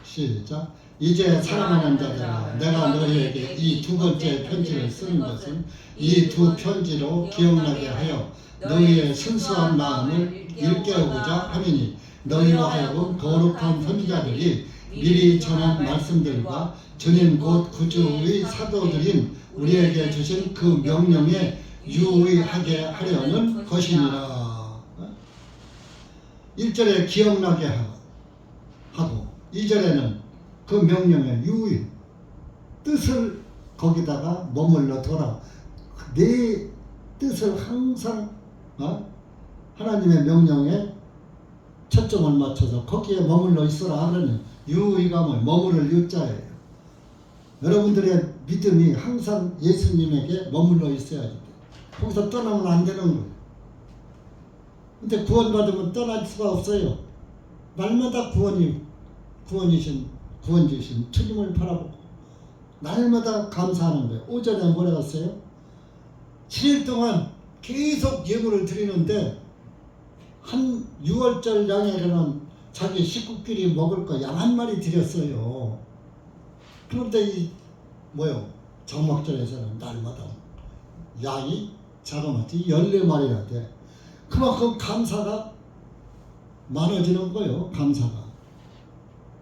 시작. 이제 사랑하는 자들아, 내가 너희에게 이 두 번째 편지를 쓰는 것은 이 두 편지로 기억나게 하여 너희의 순수한 마음을 일깨우고자 함이니 너희로 하여금 거룩한 선지자들이 미리 전한 말씀들과 주님 곧 구주의 사도들인 우리에게 주신 그 명령에 유의하게 하려는 것이니라. 1절에 기억나게 하고 2절에는 그 명령의 유의, 뜻을 거기다가 머물러 둬라. 내 뜻을 항상 하나님의 명령에 초점을 맞춰서 거기에 머물러 있어라 하는 유의가 머무를 유자예요. 여러분들의 믿음이 항상 예수님에게 머물러 있어야지. 거기서 떠나면 안 되는 거예요. 근데 구원받으면 떠날 수가 없어요. 날마다 구원주신 주님을 바라보고 날마다 감사하는 거예요. 오전에 뭐라고 했어요? 7일 동안 계속 예물을 드리는데 한 6월절 양에는 자기 식구끼리 먹을 거 양 한 마리 드렸어요. 그런데 이 뭐요? 장막절에서는 날마다 양이 자그마치 14마리나 돼. 그만큼 감사가 많아지는 거예요. 감사가.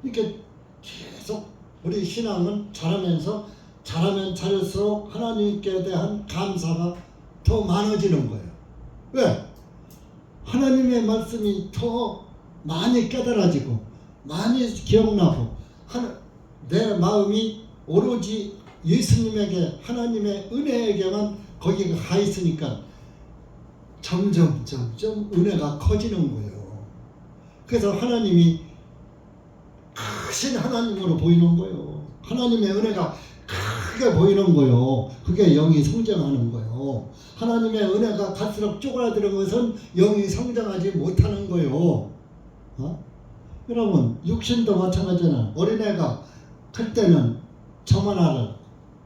이렇게 계속 우리 신앙은 자라면서 자라면 자랄수록 하나님께 대한 감사가 더 많아지는 거예요. 왜? 하나님의 말씀이 더 많이 깨달아지고 많이 기억나고 내 마음이 오로지 예수님에게 하나님의 은혜에게만 거기가 가 있으니까 점점 은혜가 커지는 거예요. 그래서 하나님이 크신 하나님으로 보이는 거예요. 하나님의 은혜가 크게 보이는 거예요. 그게 영이 성장하는 거예요. 하나님의 은혜가 갈수록 쪼그라드는 것은 영이 성장하지 못하는 거예요. 여러분 육신도 마찬가지잖아요. 어린애가 클 때는 저만 알고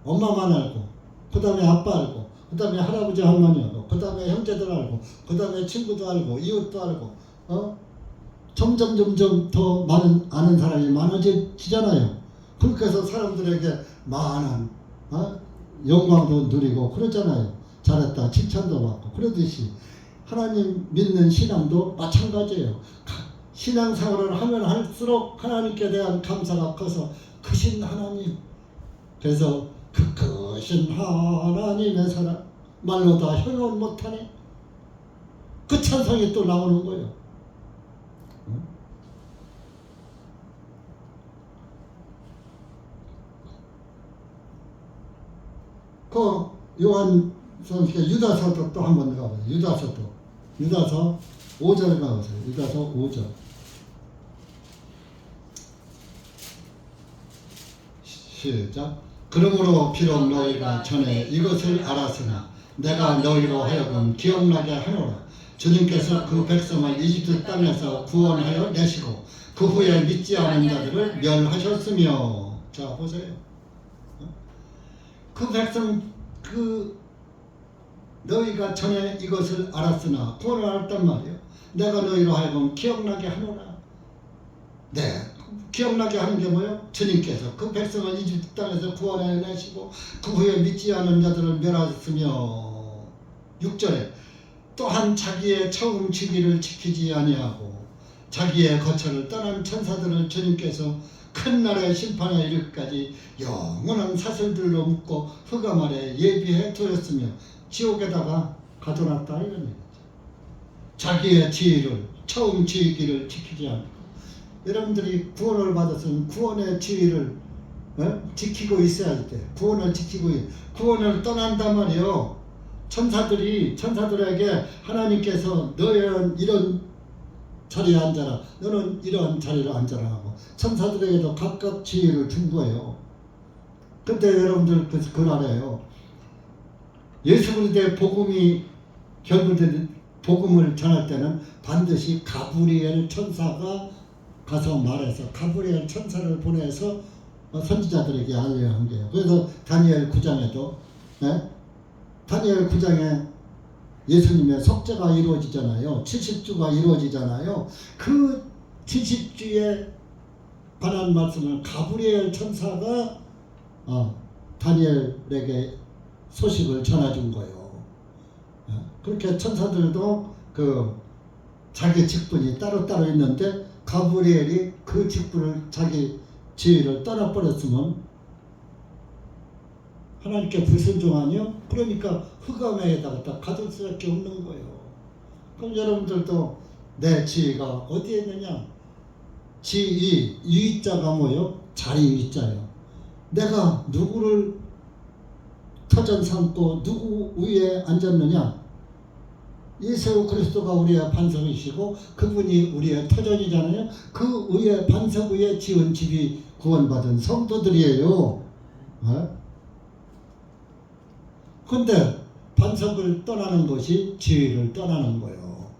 엄마만 알고 그 다음에 아빠 알고 그 다음에 할아버지 할머니 알고 그 다음에 형제들 알고 그 다음에 친구도 알고 이웃도 알고 점점 더 많은 아는 사람이 많아지잖아요. 그렇게 해서 사람들에게 많은 영광도 누리고 그러잖아요. 잘했다 칭찬도 받고 그러듯이 하나님 믿는 신앙도 마찬가지예요. 신앙생활을 하면 할수록 하나님께 대한 감사가 커서 크신 하나님, 그래서 그 크신 하나님의 사랑 말로 다 형용 못하네. 그 찬송이 또 나오는 거예요. 그 요한 선생님께 유다서도 또 한 번 가보세요. 유다서 5절 가보세요. 유다서 5절. 시작. 그러므로 비록 너희가 전에 이것을 알았으나 내가 너희로 하여금 기억나게 하노라. 주님께서 그 백성을 이집트 땅에서 구원하여 내시고 그 후에 믿지 않은 자들을 멸하셨으며. 자 보세요. 그 백성 너희가 전에 이것을 알았으나 구원을 알았단 말이에요. 내가 너희로 하여금 기억나게 하노라. 네, 기억나게 하는 게 뭐예요? 주님께서 그 백성을 이집트 땅에서 구원해 내시고 그 후에 믿지 않은 자들을 멸하셨으며. 6절에 또한 자기의 처음 주기를 지키지 아니하고 자기의 거처를 떠난 천사들을 주님께서 큰 날의 심판에 이르기까지 영원한 사슬들로 묶고 흑암 아래 예비해 두었으며 지옥에다가 가둬놨다 이런 얘기죠. 자기의 지위를 처음 지위기를 지키지 않고 여러분들이 구원을 받았으면 구원의 지위를 지키고 있어야 돼. 구원을 지키고 구원을 떠난단 말이에요. 천사들에게 하나님께서 너희는 이런 자리에 앉아라, 너는 이러한 자리에 앉아라 하고 천사들에게도 각각 지위를 준 거예요. 근데 여러분들 그걸 알아요. 예수 그리스도의 복음이 결부된 복음을 전할 때는 반드시 가브리엘 천사가 가서 말해서 가브리엘 천사를 보내서 선지자들에게 알려야 한 거예요. 그래서 다니엘 9장에도 다니엘 9장에 예수님의 속죄가 이루어지잖아요. 70주가 이루어지잖아요. 그 70주에 관한 말씀을 가브리엘 천사가 다니엘에게 소식을 전해준 거예요. 그렇게 천사들도 자기 직분이 따로따로 있는데 가브리엘이 그 직분을 자기 지위를 떠나버렸으면 하나님께 불순종하며 그러니까 흑암에다가 가둘 수밖에 없는 거예요. 그럼 여러분들도 내 지위가 어디에 있느냐? 지위, 위자가 뭐요? 자리 위자요. 내가 누구를 터전 삼고 누구 위에 앉았느냐? 예수 그리스도가 우리의 반석이시고 그분이 우리의 터전이잖아요. 그 위에 반석 위에 지은 집이 구원받은 성도들이에요. 근데 반석을 떠나는 것이 지위를 떠나는 거예요.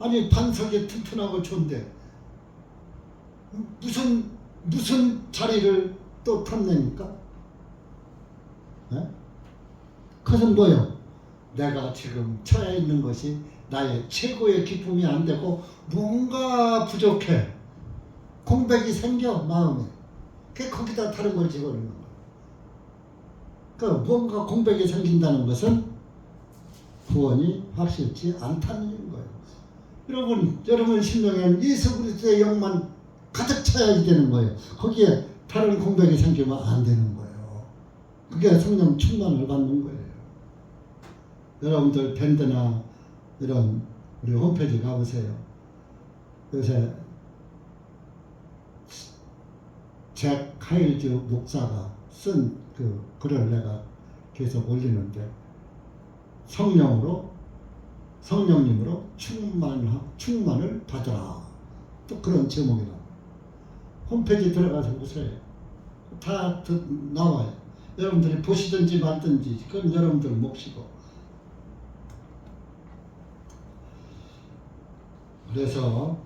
아니 반석이 튼튼하고 좋은데 무슨 자리를 또 탐냅니까? 그것은 뭐예요? 내가 지금 처해 있는 것이 나의 최고의 기쁨이 안 되고 뭔가 부족해. 공백이 생겨 마음에. 그 거기다 다른 걸 집어넣는 거야. 그 뭔가 공백이 생긴다는 것은 구원이 확실치 않다는 거예요. 여러분 심령에는 예수 그리스도의 영만 가득 차야지 되는 거예요. 거기에 다른 공백이 생기면 안 되는 거예요. 그게 성령 충만을 받는 거예요. 여러분들 밴드나 이런 우리 홈페이지 가보세요. 요새 잭 하일즈 목사가 쓴 그 글을 내가 계속 올리는데 성령님으로 충만을 받으라. 또 그런 제목이라. 홈페이지 들어가서 보세요. 다 나와요. 여러분들이 보시든지 말든지 그건 여러분들 몫이고. 그래서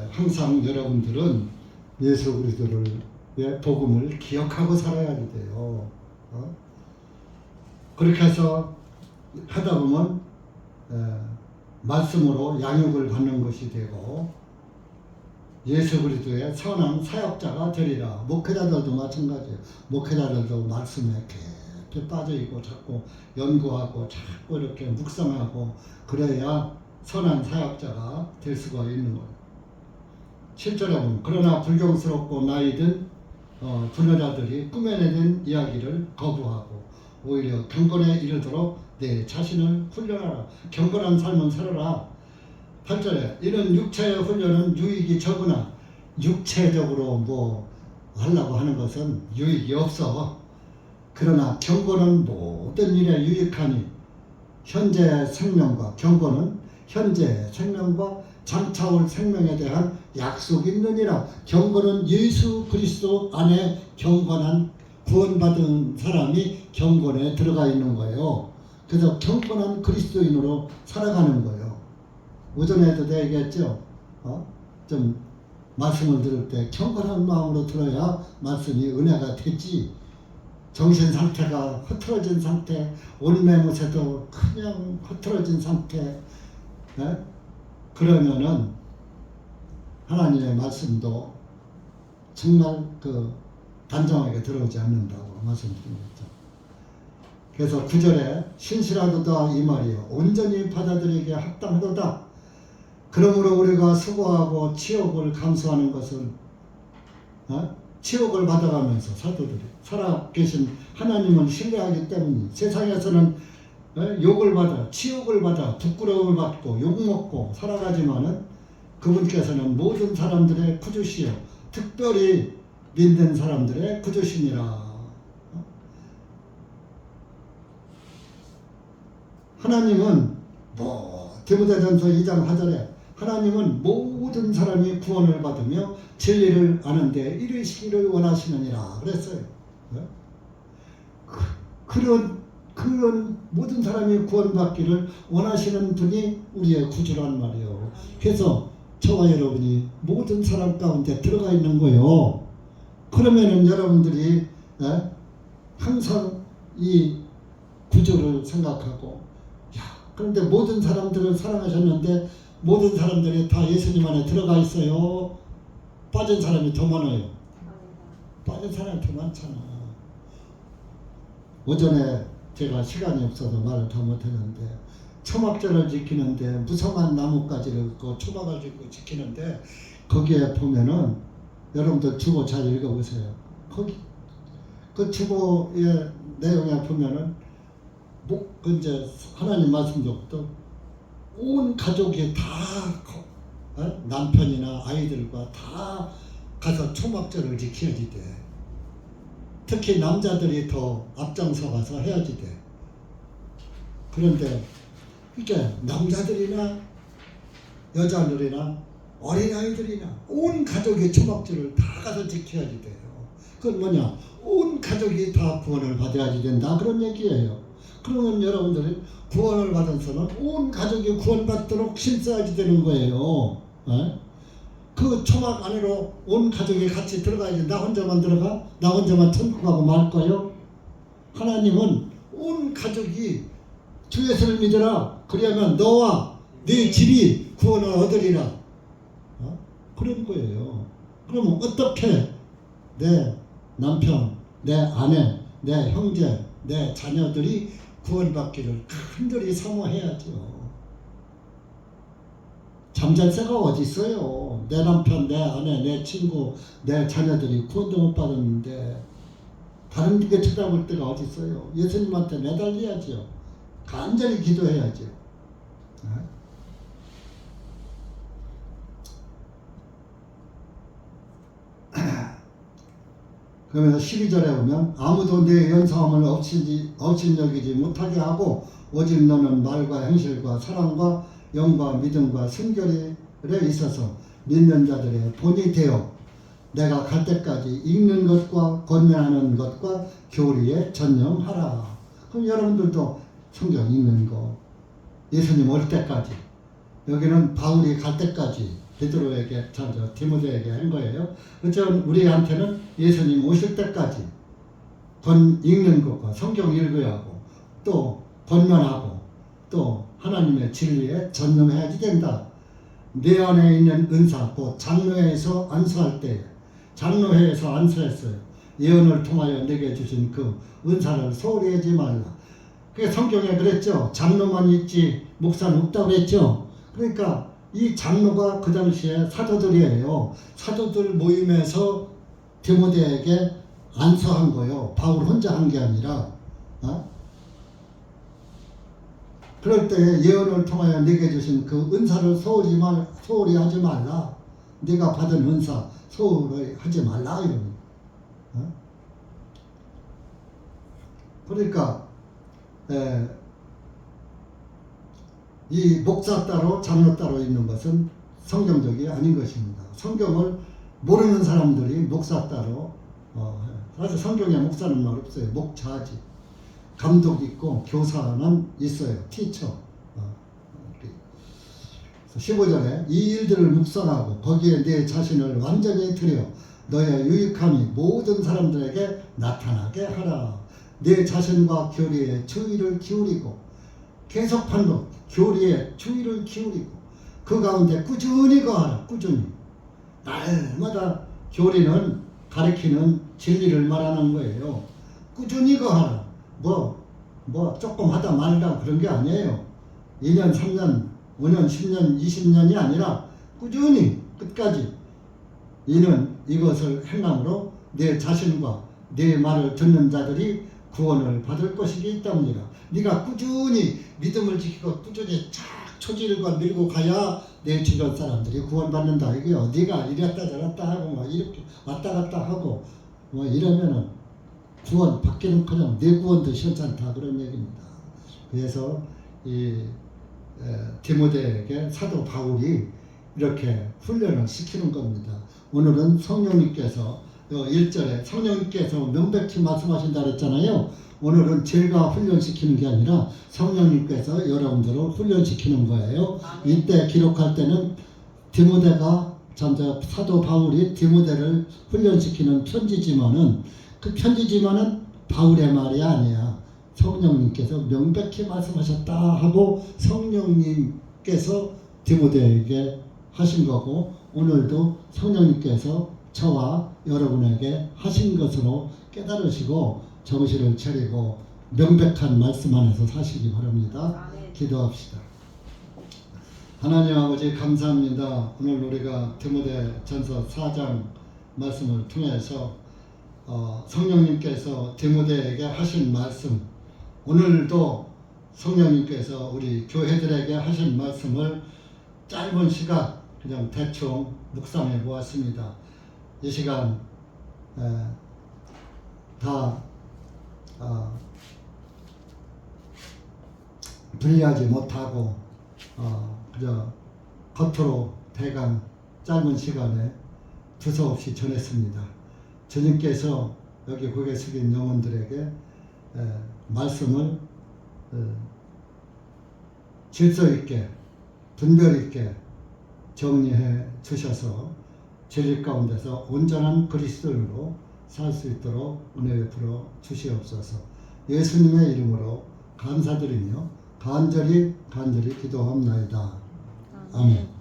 항상 여러분들은 예수 그리스도의 복음을 기억하고 살아야 돼요. 그렇게 해서 하다 보면 말씀으로 양육을 받는 것이 되고 예수 그리스도의 선한 사역자가 되리라. 목회자들도 마찬가지예요. 목회자들도 말씀에 깊이 빠져있고 자꾸 연구하고 자꾸 이렇게 묵상하고 그래야 선한 사역자가 될 수가 있는 거예요. 7절에 보면 그러나 불경스럽고 나이든 불효자들이 꾸며내는 이야기를 거부하고 오히려 경건에 이르도록 내 자신을 훈련하라. 경건한 삶은 살아라. 8절에 이런 육체의 훈련은 유익이 적으나 육체적으로 뭐 하려고 하는 것은 유익이 없어. 그러나 경건은 모든 일에 유익하니 현재 생명과 경건은 현재 생명과 장차올 생명에 대한 약속이 있느니라. 경건은 예수 그리스도 안에 경건한 구원받은 사람이 경건에 들어가 있는 거예요. 그래서 경건한 그리스도인으로 살아가는 거예요. 오전에도 내가 얘기했죠. 좀 말씀을 들을 때 경건한 마음으로 들어야 말씀이 은혜가 되지. 정신 상태가 흐트러진 상태, 온매무새도 그냥 흐트러진 상태, 그러면은 하나님의 말씀도 정말 단정하게 들어오지 않는다고 말씀드립니다. 그래서 9절에 신실하도다 이 말이요 온전히 받아들이기에 합당하도다. 그러므로 우리가 수고하고 치욕을 감수하는 것은 치욕을 받아가면서 사도들이 살아계신 하나님을 신뢰하기 때문에 세상에서는 욕을 받아 치욕을 받아 부끄러움을 받고 욕먹고 살아가지만은 그분께서는 모든 사람들의 구주시요 특별히 믿는 사람들의 구주시니라. 하나님은 디모데전서 2장 4절에 하나님은 모든 사람이 구원을 받으며 진리를 아는데 이르시기를 원하시느니라 그랬어요. 그런 모든 사람이 구원받기를 원하시는 분이 우리의 구주란 말이에요. 그래서 저와 여러분이 모든 사람 가운데 들어가 있는 거예요. 그러면은 여러분들이 항상 이 구주를 생각하고 그런데 모든 사람들을 사랑하셨는데 모든 사람들이 다 예수님 안에 들어가 있어요. 빠진 사람이 더 많아요. 빠진 사람이 더 많잖아. 오전에 제가 시간이 없어서 말을 더 못했는데 초막절을 지키는데 무성한 나뭇가지를 초막을 지키는데 거기에 보면은 여러분들 주보 잘 읽어보세요. 거기 그 주보의 내용에 보면은 이제 하나님 말씀부터 온 가족이 다 남편이나 아이들과 다 가서 초막절을 지켜야지 돼. 특히 남자들이 더 앞장서 가서 해야지 돼. 그런데 이게 남자들이나 여자들이나 어린아이들이나 온 가족이 초막절을 다 가서 지켜야지 돼요. 그건 뭐냐? 온 가족이 다 구원을 받아야지 된다 그런 얘기예요. 그러면 여러분들이 구원을 받아서는 온 가족이 구원받도록 힘써야지 되는 거예요. 그 초막 안으로 온 가족이 같이 들어가야지. 나 혼자만 들어가? 나 혼자만 천국 가고 말 거요? 하나님은 온 가족이 주 예수를 믿으라. 그러면 너와 네 집이 구원을 얻으리라. 그런 거예요. 그러면 어떻게 내 남편, 내 아내, 내 형제, 내 자녀들이 구원받기를 간절히 사모해야죠. 잠잘 새가 어디 있어요? 내 남편, 내 아내, 내 친구, 내 자녀들이 구원도 못 받았는데 다른 게 쳐다볼 데가 어디 있어요? 예수님한테 매달려야죠. 간절히 기도해야죠. 그러면서 12절에 보면 아무도 내 연사함을 업신여기지 못하게 하고 오직 너는 말과 행실과 사랑과 영과 믿음과 순결에 있어서 믿는 자들의 본이 되어 내가 갈 때까지 읽는 것과 권면하는 것과 교리에 전념하라. 그럼 여러분들도 성경 읽는 거 예수님 올 때까지, 여기는 바울이 갈 때까지 베드로에게, 디모데에게 한 거예요. 어쩌면 우리한테는 예수님 오실 때까지 읽는 것과 성경 읽어야 하고 또 권면하고 또 하나님의 진리에 전념해야지 된다. 내 안에 있는 은사, 곧 장로회에서 안수할 때, 장로회에서 안수했어요. 예언을 통하여 내게 주신 그 은사를 소홀히 하지 말라. 그게 성경에 그랬죠. 장로만 있지 목사는 없다고 그랬죠. 그러니까 이 장로가 그 당시에 사도들이에요. 사도들 모임에서 디모데에게 안수한 거예요. 바울 혼자 한 게 아니라. 그럴 때 예언을 통하여 내게 주신 그 은사를 소홀히 하지 말라. 네가 받은 은사 소홀히 하지 말라. 이러는. 그러니까 이 목사 따로 장로 따로 있는 것은 성경적이 아닌 것입니다. 성경을 모르는 사람들이 목사 따로 사실 성경에 목사는 말 없어요. 목자지. 감독 있고 교사는 있어요. 티처. 15절에 이 일들을 묵상하고 거기에 내 자신을 완전히 들여 너의 유익함이 모든 사람들에게 나타나게 하라. 내 자신과 교리에 주의를 기울이고 계속 반복 교리에 주의를 기울이고 그 가운데 꾸준히 거하라. 꾸준히 날마다 교리는 가르치는 진리를 말하는 거예요. 꾸준히 거하라. 뭐 조금 하다 말다 그런 게 아니에요. 2년 3년 5년 10년 20년이 아니라 꾸준히 끝까지 이것을 행함으로 내 자신과 내 말을 듣는 자들이 구원을 받을 것이기 때문이라. 네가 꾸준히 믿음을 지키고 꾸준히 쫙 초질과 밀고 가야 내 주변 사람들이 구원받는다. 이게 네가 이랬다 저랬다 하고 뭐 이렇게 왔다 갔다 하고 뭐 이러면은 구원 받기는커녕 내 구원도 시원찮다 그런 얘기입니다. 그래서 이 디모데에게 사도 바울이 이렇게 훈련을 시키는 겁니다. 오늘은 성령님께서 1절에 성령님께서 명백히 말씀하신다 그랬잖아요. 오늘은 제가 훈련시키는 게 아니라 성령님께서 여러분들을 훈련시키는 거예요. 이때 기록할 때는 디모데가 사도 바울이 디모데를 훈련시키는 편지지만은 그 편지지만은 바울의 말이 아니야. 성령님께서 명백히 말씀하셨다 하고 성령님께서 디모데에게 하신 거고 오늘도 성령님께서 저와 여러분에게 하신 것으로 깨달으시고 정신을 차리고 명백한 말씀 안에서 사시기 바랍니다. 기도합시다. 하나님 아버지 감사합니다. 오늘 우리가 디모데 전서 4장 말씀을 통해서 성령님께서 디모데에게 하신 말씀, 오늘도 성령님께서 우리 교회들에게 하신 말씀을 짧은 시간 그냥 대충 묵상해 보았습니다. 이 시간 다 분리하지 못하고 그저 겉으로 대강 짧은 시간에 두서없이 전했습니다. 주님께서 여기 고개 숙인 영혼들에게 말씀을 질서 있게 분별 있게 정리해 주셔서 진리 가운데서 온전한 그리스도인으로 살 수 있도록 은혜 베풀어 주시옵소서. 예수님의 이름으로 감사드리며 간절히 기도합나이다. 아멘.